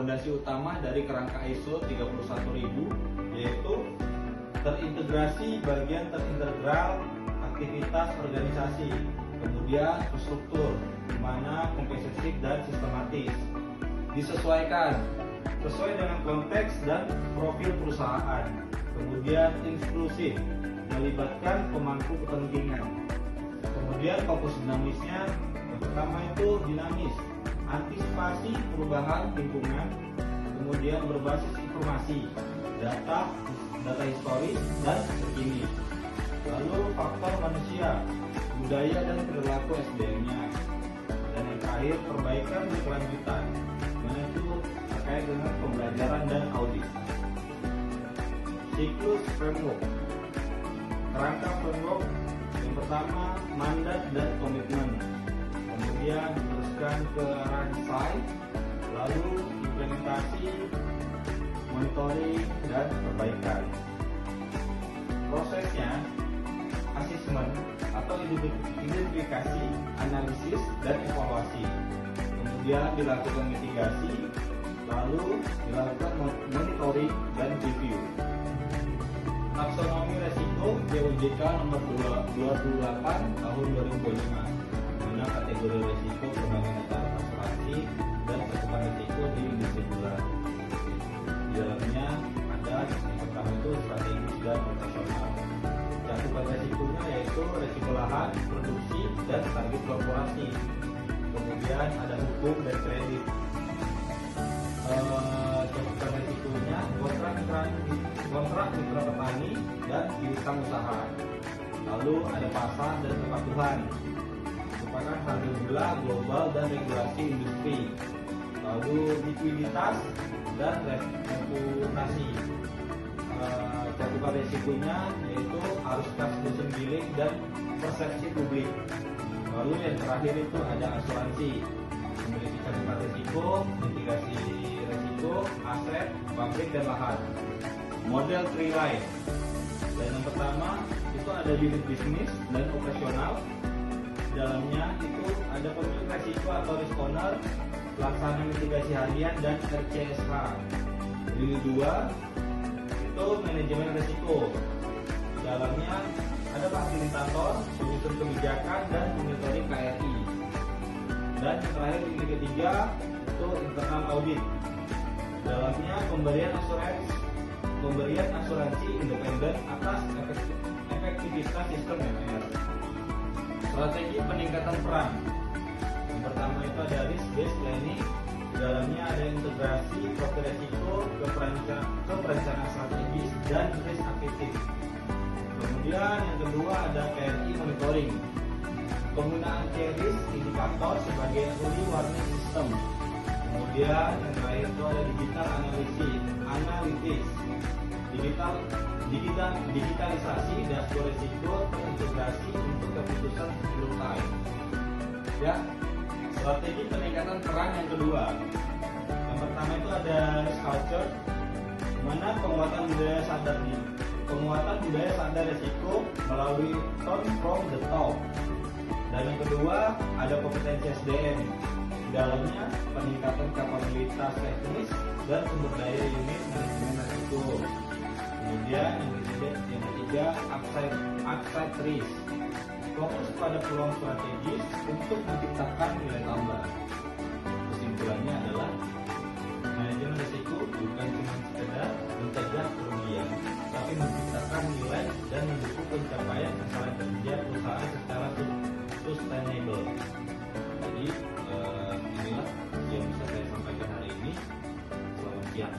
fondasi utama dari kerangka ISO 31000, yaitu terintegrasi bagian terintegral aktivitas organisasi, kemudian terstruktur, di mana komprehensif dan sistematis, disesuaikan sesuai dengan konteks dan profil perusahaan, kemudian inklusif, melibatkan pemangku kepentingan, kemudian fokus dinamisnya. Yang pertama itu dinamis, antisipasi perubahan lingkungan, kemudian berbasis informasi, data historis dan terkini. Lalu faktor manusia, budaya dan perilaku SDM-nya. Dan yang terakhir, perbaikan berkelanjutan, mana itu terkait dengan pembelajaran dan audit. Siklus framework. Kerangka framework yang pertama mandat dan komitmen, kemudian diteruskan ke arah desain, lalu implementasi, monitoring dan perbaikan. Prosesnya asesmen atau identifikasi, analisis dan evaluasi, kemudian dilakukan mitigasi, lalu dilakukan monitoring dan review. Taksonomi resiko JOJK nomor 28 tahun 2005, mana kategori resiko berbagai negara asuransi dan cakupan resiko di industri gula. Di dalamnya ada yang pertama itu strategis dan operasional. Cakupan resikonya yaitu resiko lahan, produksi, dan target korporasi. Kemudian ada hukum dan kredit. Cakupan resikonya kontrak mitra petani dan piutang usaha. Lalu ada pasar dan kepatuhan, merupakan harga gula global dan regulasi industri. Lalu likuiditas dan reputasi. Cakupan risikonya yaitu arus kas musim giling dan persepsi publik. Lalu yang terakhir itu ada asuransi, memiliki cakupan risiko, mitigasi risiko, aset, pabrik dan lahan. Model Three Line. Dan yang pertama itu ada unit bisnis dan operasional. Dalamnya itu ada pemilik risiko atau risk owner, pelaksana mitigasi harian dan RCSH. Unit 2 itu manajemen risiko. Dalamnya ada fasilitator, penyusun kebijakan dan monitoring KRI. Dan yang terakhir unit ketiga itu internal audit. Dalamnya pemberian asuransi independen atas efektivitas sistem MR. Strategi peningkatan peran. Yang pertama itu ada risk based planning. Di dalamnya ada integrasi profil resiko ke perencanaan strategis dan risk aktif. Kemudian yang kedua ada KRI monitoring. Penggunaan KRIS indikator sebagai early warning system. Kemudian yang terakhir itu ada digital analytics. Digitalisasi dashboard risiko terintegrasi untuk keputusan real time. Ya, strategi peningkatan peran yang kedua. Yang pertama itu ada risk culture, mana penguatan budaya sadar risiko melalui turn from the top. Dan yang kedua ada kompetensi SDM. Di dalamnya peningkatan kapabilitas teknis dan sumber daya unit manajemen risiko. Kemudian yang ketiga upside risk, fokus pada peluang strategis untuk menciptakan nilai tambah. Kesimpulannya adalah manajemen risiko bukan cuma sekedar mencegah kerugian, tapi menciptakan nilai dan mendukung pencapaian sasaran kerja perusahaan secara sustainable. Jadi inilah yang bisa saya sampaikan hari ini. Selamat siang.